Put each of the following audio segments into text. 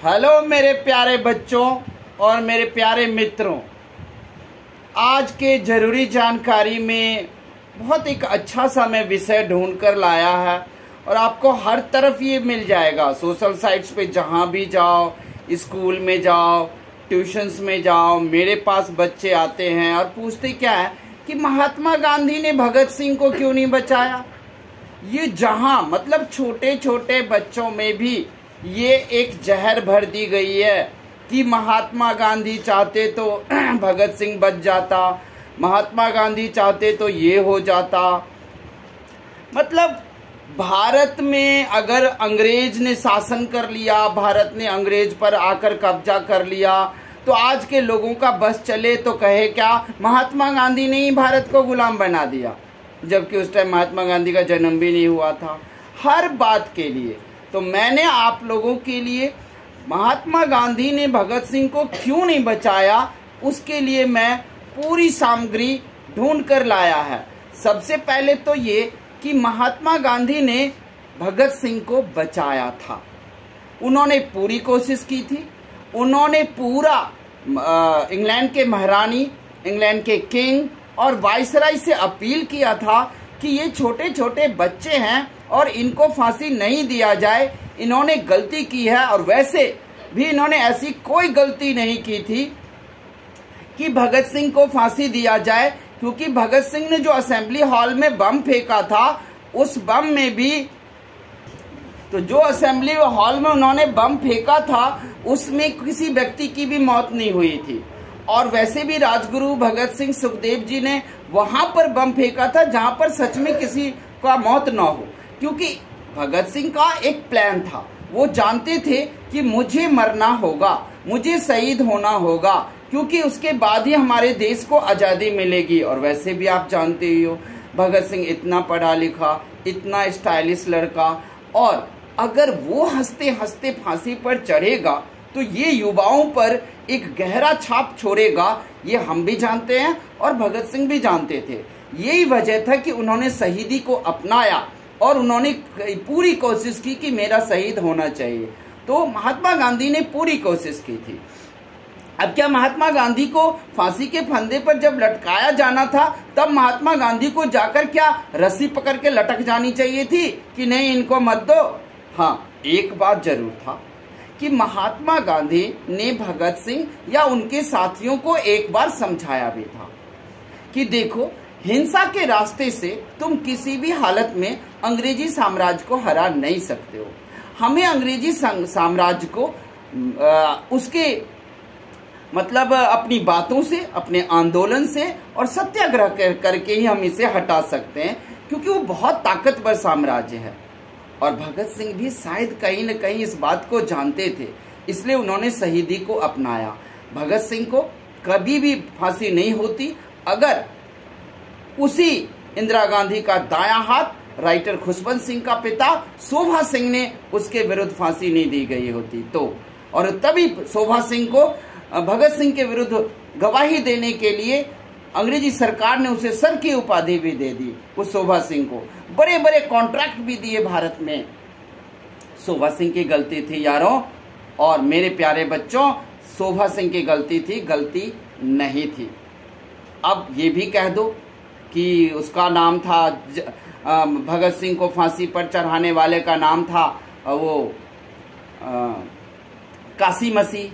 Hello मेरे प्यारे बच्चों और मेरे प्यारे मित्रों। आज के ज़रूरी जानकारी में बहुत एक अच्छा सा मैं विषय ढूंढ कर लाया है और आपको हर तरफ ये मिल जाएगा। सोशल साइट्स पे जहाँ भी जाओ, स्कूल में जाओ, ट्यूशन्स में जाओ, मेरे पास बच्चे आते हैं और पूछते क्या है कि महात्मा गांधी ने भगत सिंह को क्यों नहीं बचाया। ये जहाँ मतलब छोटे छोटे बच्चों में भी ये एक जहर भर दी गई है कि महात्मा गांधी चाहते तो भगत सिंह बच जाता, महात्मा गांधी चाहते तो ये हो जाता। मतलब भारत में अगर अंग्रेज ने शासन कर लिया, भारत ने अंग्रेज पर आकर कब्जा कर लिया, तो आज के लोगों का बस चले तो कहे क्या, महात्मा गांधी ने ही भारत को गुलाम बना दिया, जबकि उस टाइम महात्मा गांधी का जन्म भी नहीं हुआ था। हर बात के लिए तो मैंने आप लोगों के लिए महात्मा गांधी ने भगत सिंह को क्यों नहीं बचाया, उसके लिए मैं पूरी सामग्री ढूंढ कर लाया है। सबसे पहले तो ये कि महात्मा गांधी ने भगत सिंह को बचाया था। उन्होंने पूरी कोशिश की थी। उन्होंने पूरा इंग्लैंड के महारानी, इंग्लैंड के किंग और वाइसराय से अपील किया था कि ये छोटे छोटे बच्चे हैं और इनको फांसी नहीं दिया जाए, इन्होंने गलती की है। और वैसे भी इन्होंने ऐसी कोई गलती नहीं की थी कि भगत सिंह को फांसी दिया जाए, क्योंकि भगत सिंह ने जो असेंबली हॉल में बम फेंका था, उस बम में भी तो जो असेंबली हॉल में उन्होंने बम फेंका था उसमें किसी व्यक्ति की भी मौत नहीं हुई थी। और वैसे भी राजगुरु भगत सिंह सुखदेव जी ने वहां पर बम फेंका था जहां पर सच में किसी का मौत ना हो, क्योंकि भगत सिंह का एक प्लान था। वो जानते थे कि मुझे मरना होगा, मुझे शहीद होना होगा, क्योंकि उसके बाद ही हमारे देश को आज़ादी मिलेगी। और वैसे भी आप जानते ही हो, भगत सिंह इतना पढ़ा लिखा, इतना स्टाइलिश लड़का, और अगर वो हंसते हंसते फांसी पर चढ़ेगा तो ये युवाओं पर एक गहरा छाप छोड़ेगा, ये हम भी जानते हैं और भगत सिंह भी जानते थे। यही वजह था कि उन्होंने शहीदी को अपनाया और उन्होंने पूरी कोशिश की कि मेरा शहीद होना चाहिए। तो महात्मा गांधी ने पूरी कोशिश की थी। अब क्या महात्मा गांधी को फांसी के फंदे पर जब लटकाया जाना था, तब महात्मा गांधी को जाकर क्या रस्सी पकड़ के लटक जानी चाहिए थी कि नहीं इनको मत दो? हाँ, एक बात जरूर था कि महात्मा गांधी ने भगत सिंह या उनके साथियों को एक बार समझाया भी था कि देखो, हिंसा के रास्ते से तुम किसी भी हालत में अंग्रेजी साम्राज्य को हरा नहीं सकते हो। हमें अंग्रेजी साम्राज्य को उसके मतलब अपनी बातों से, अपने आंदोलन से और सत्याग्रह करके ही हम इसे हटा सकते हैं, क्योंकि वो बहुत ताकतवर साम्राज्य है। और भगत सिंह भी शायद कहीं न कहीं इस बात को जानते थे, इसलिए उन्होंने शहीदी को अपनाया। भगत सिंह को कभी भी फांसी नहीं होती अगर उसी इंदिरा गांधी का दायां हाथ राइटर खुशवंत सिंह का पिता शोभा सिंह ने उसके विरुद्ध फांसी नहीं दी गई होती तो। और तभी शोभा सिंह को भगत सिंह के विरुद्ध गवाही देने के लिए अंग्रेजी सरकार ने उसे सर की उपाधि भी दे दी। उस शोभा सिंह को बड़े बड़े कॉन्ट्रैक्ट भी दिए भारत में। शोभा सिंह की गलती थी यारों और मेरे प्यारे बच्चों, शोभा सिंह की गलती थी, गलती नहीं थी। अब ये भी कह दो कि उसका नाम था भगत सिंह को फांसी पर चढ़ाने वाले का नाम था वो काशी मसीह,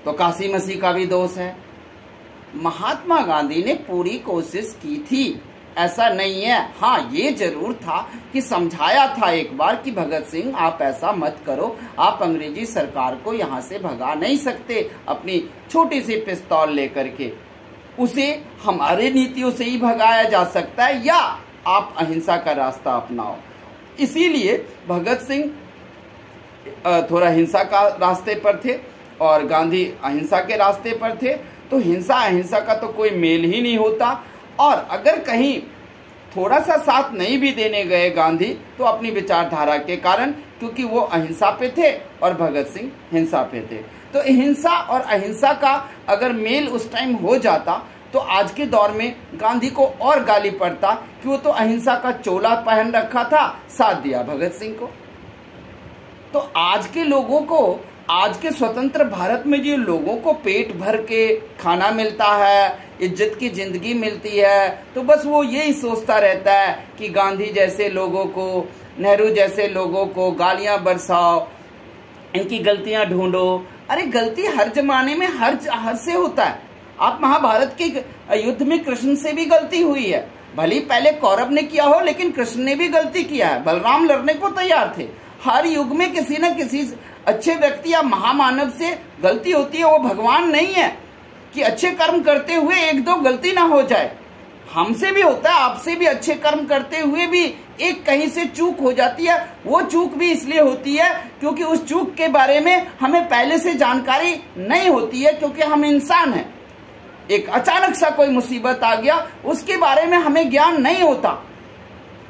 तो काशी मसीह का भी दोष है। महात्मा गांधी ने पूरी कोशिश की थी, ऐसा नहीं है। हाँ, ये जरूर था कि समझाया था एक बार कि भगत सिंह आप ऐसा मत करो, आप अंग्रेजी सरकार को यहाँ से भगा नहीं सकते अपनी छोटी सी पिस्तौल लेकर के। उसे हमारे नीतियों से ही भगाया जा सकता है, या आप अहिंसा का रास्ता अपनाओ। इसीलिए भगत सिंह थोड़ा हिंसा का रास्ते पर थे और गांधी अहिंसा के रास्ते पर थे। तो हिंसा अहिंसा का तो कोई मेल ही नहीं होता। और अगर कहीं थोड़ा सा साथ नहीं भी देने गए गांधी, तो अपनी विचारधारा के कारण, क्योंकि वो अहिंसा पे थे और भगत सिंह हिंसा पे थे। तो हिंसा और अहिंसा का अगर मेल उस टाइम हो जाता तो आज के दौर में गांधी को और गाली पड़ता कि वो तो अहिंसा का चोला पहन रखा था, साथ दिया भगत सिंह को। तो आज के लोगों को आज के स्वतंत्र भारत में जो लोगों को पेट भर के खाना मिलता है, इज्जत की जिंदगी मिलती है, तो बस वो यही सोचता रहता है कि गांधी जैसे लोगों को, नेहरू जैसे लोगों को गालियां बरसाओ, इनकी गलतियां ढूंढो। अरे गलती हर जमाने में हर से होता है। आप महाभारत के युद्ध में कृष्ण से भी गलती हुई है, भले पहले कौरव ने किया हो, लेकिन कृष्ण ने भी गलती किया है। बलराम लड़ने को तैयार थे। हर युग में किसी न किसी अच्छे व्यक्ति या महामानव से गलती होती है। वो भगवान नहीं है कि अच्छे कर्म करते हुए एक दो गलती ना हो जाए। हमसे भी होता है, आपसे भी अच्छे कर्म करते हुए भी एक कहीं से चूक हो जाती है। वो चूक भी इसलिए होती है क्योंकि उस चूक के बारे में हमें पहले से जानकारी नहीं होती है, क्योंकि हम इंसान हैं। एक अचानक सा कोई मुसीबत आ गया, उसके बारे में हमें ज्ञान नहीं होता,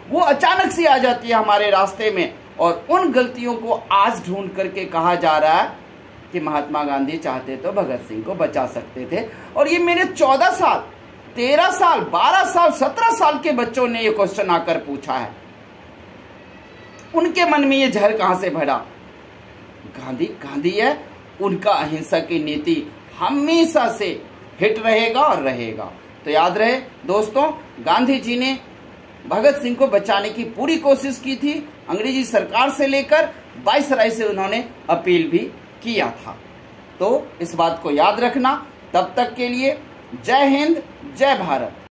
वो अचानक से आ जाती है हमारे रास्ते में। और उन गलतियों को आज ढूंढ करके कहा जा रहा है कि महात्मा गांधी चाहते तो भगत सिंह को बचा सकते थे। और ये मेरे 14 साल, 13 साल, 12 साल, 17 साल के बच्चों ने ये क्वेश्चन आकर पूछा है। उनके मन में ये जहर कहां से भरा? गांधी है, उनका अहिंसा की नीति हमेशा से हिट रहेगा और रहेगा। तो याद रहे दोस्तों, गांधी जी ने भगत सिंह को बचाने की पूरी कोशिश की थी। अंग्रेजी सरकार से लेकर वायसराय से उन्होंने अपील भी किया था। तो इस बात को याद रखना। तब तक के लिए जय हिंद, जय भारत।